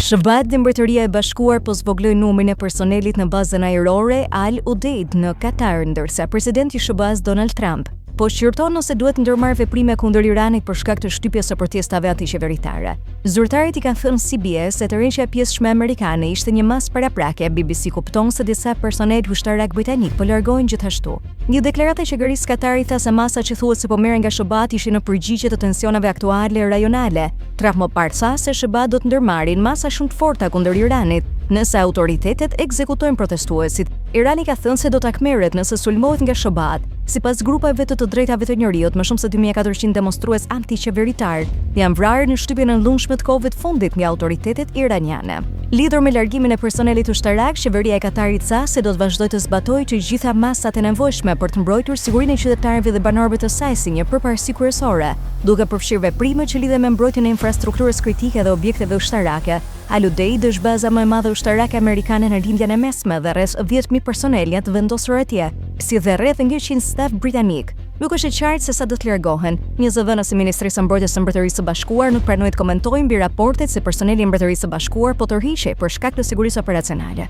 Shëbat dhe Mbretëria e Bashkuar po zvogloi numrin e personelit në bazën ajrore Al Udeid në Katar, ndërsa presidenti i SBA-s Donald Trump po shqyrton nëse duhet ndërmarrë veprime kundër Iranit për shkak të shtypjes së protestave antiqeveritare. Zyrtarët i kanë thënë CBS se tërheqja e pjesëshme amerikane ishte një mas paraprake. BBC kupton se disa personel ushtarak britanik po largohen gjithashtu. Një deklaratë e qeverisë Katari tha se masa që thuhet se po merren nga SBA-t ishin në përgjigje të tensioneve aktuale rajonale. Trump më parë tha se SBA do të ndërmarrin masa shumë të forta kundër Iranit nëse autoritetet ekzekutojnë protestuesit. Irani ka thënë se do ta kmerret nëse sulmohet nga SBA-t. Sipas grupeve të drejtave të njerëzit, më shumë se 2400 demonstrues antiqeveritar janë vrarë në shtypjen e lundshme të kohëve të fundit nga autoritetet iraniane. Lidhur me largimin e personelit ushtarak, qeveria e Katarit tha se do të vazhdojë të zbatojë të gjitha masat e nevojshme për të mbrojtur sigurinë e qytetarëve dhe banorëve të saj si një përparësi kryesore, duke përfshirë veprime që lidhen me mbrojtjen e infrastrukturës kritike dhe objekteve ushtarake. Al Udeid është baza më e madhe ushtarake amerikane në lindjen e mesme dhe rreth 10.000 personel janë të vendosur atje, si dhe rreth 100 staf britanik. Nuk është e qartë se sa do të largohen. Një zëvendës e Ministrisë së Mbrojtjes së Mbretërisë së Bashkuar nuk pranoi të komentojë mbi raportet se personeli i Mbretërisë së Bashkuar po tërhiqej për shkak të sigurisë operacionale.